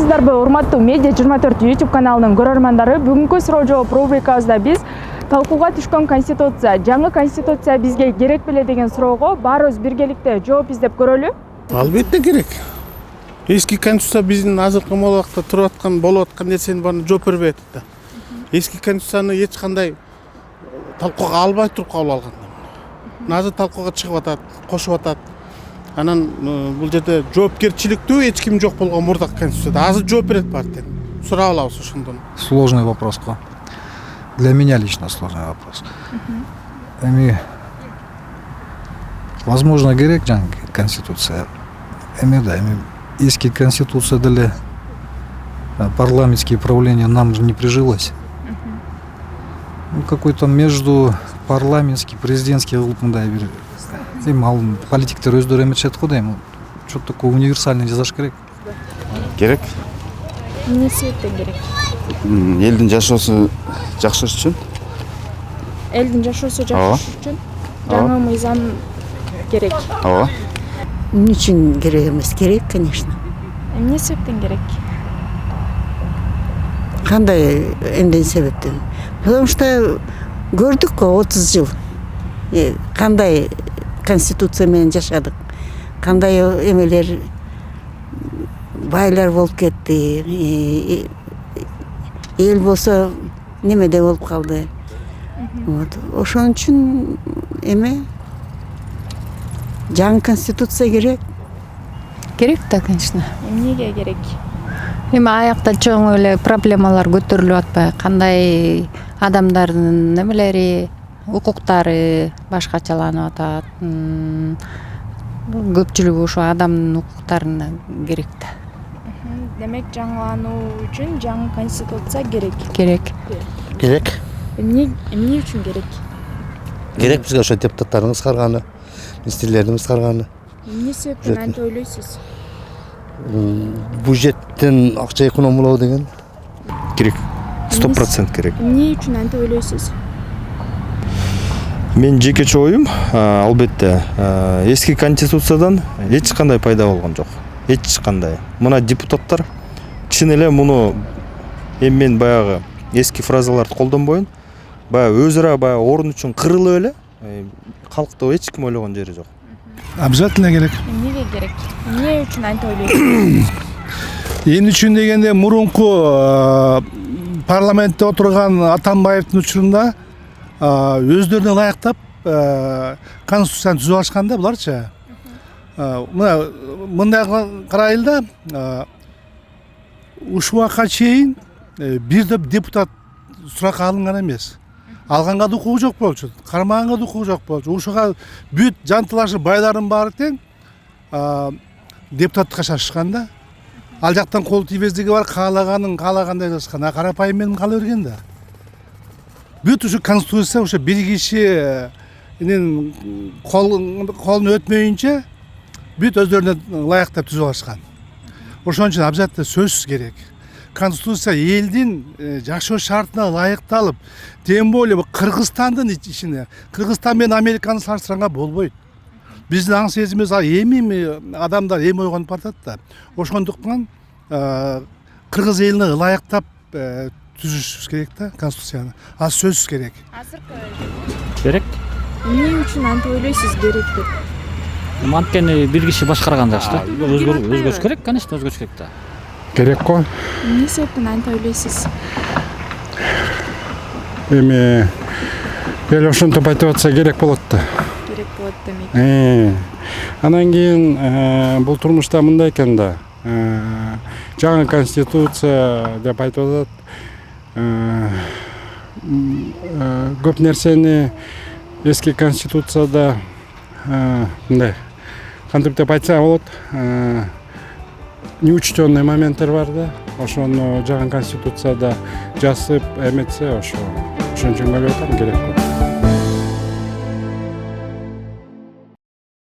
Саламатсыздарбы, урматтуу Медиа 24 YouTube каналынын көрөрмандары. Бүгүнкү суроо жооп рубрикабызда биз талкууга түшкөн конституция, жаңы конституция бизге керек беле деген суроого баарыбыз биргеликте жооп издеп көрөлү. Албетте керек. Эски конституция биздин азыркы убакта болуп аткан нерсенин баарын жооп бербей атат да. Эски конституцияны эч кандай талкууга албай туруп кабыл алган. Азыр талкууга чыгып атат, кошуп атат. Анан бул жерде жоопкерчиликтүү эч ким жок болгон мурдак конституцияда азыр жооп берет партия. Сурап алабыз ошондон. Сложный вопрос. Для меня лично сложный вопрос. Возможно, керек жаңы конституция. Да, eski конституция деле парламентские правления нам же не прижилось. Какой-то между парламентский, президентский мындай бир политиктер өздөрү эметишет го дейм. Что-то такое универсальный жасаш керек. Керек. Эмне себептен керек? Элдин жашоосу жакшы үчүн. Элдин жашоосу жакшы үчүн жаңы мыйзам керек. Ооба. Эмне үчүн керек эмес? Керек, конечно. Эмне себептен керек? Кандай эмне себептен? Потому что көрдүк го 30 жыл. Кандай конституция менен жашадык. Кандай эмелер байлар болуп кетти. Эл болсо немеде болуп калды. Вот. Ошон үчүн жаңы конституция керек. Керек да, конечно. Эмнеге керек? Аякта чоң эле проблемалар көтөрүлүп атпайбы? Кандай адамдардын немелери, укуктары башкачаланып атат. Көпчүлүгү ошо адамдын укуктарына керек да. Демек жаңылануу үчүн жаңы конституция керек. Керек. Эмне үчүн керек? Керек бизге ошо депутаттардын кыскарганы, министрлердин кыскарганы. Эмне себептен антип ойлойсуз? Бюджеттен акча экономиялоо деген керек. 100% керек. Эмне үчүн антип ойлойсуз? Мен жекече оюм, албетте, эски конституциядан эч кандай пайда болгон жок. Эч кандай. Мына депутаттар чын эле муну мен баягы эски фразаларды колдонбойм. Баягы өзүрө орун үчүн кырылып эле калкты эч ким ойлогон жери жок. Обязательно керек. Эмнеге керек? Эмне үчүн антип ойлойсуз? Эмне үчүн дегенде мурунку парламентте отурган Атамбаевдин учурунда өздөрүнө ылайыктап конституцияны түзүп алышканда буларчы. Мындай карайлы да, ушул убакка чейин бир деп депутат суракка алынган эмес. Алганга да укугу жок болчу, кармаганга да укугу жок болчу. Ушуга бүт жантылашып байлардын баары тең депутаттыкка шашышкан да. Ал жактан кол тийбездиги бар, каалагандай жаскан. Карапайым менен кала берген да. Бүт ушу конституция ошо бир кишинин колун өтмөйүнчө бүт өздөрүнө ылайыктап түзүп алышкан. Ошон үчүн обязательно сөзсүз керек. Конституция элдин жашоо шартына ылайыкталып, тем более Кыргызстандын ичине, Кыргызстан менен Американы салыштырганга болбойт. Биздин аң сезимибиз эми адамдар эми ойгонуп баратат да. Ошондуктан кыргыз элине ылайыктап түзүшүбүз керек да конституцияны. Сөзсүз керек. Керек. Эмне үчүн антип ойлойсуз керек деп? Анткени бир киши башкарган жакшы да. Өзгөрүш керек, конечно, өзгөрүш керек да. Керек го. Эмне себептен антип ойлойсуз? Эми эл ошентип айтып атса керек болот да. Керек болот демек. Анан кийин бул турмушта мындай экен да. Жаңы конституция деп айтып атат. Көп нерсени эски конституцияда мындай кантип деп айтса болот. Неучтенный моменттер бар да. Ошону жаңы конституцияда жазып эметсе ошо ошон үчүн ойлоп атам керек.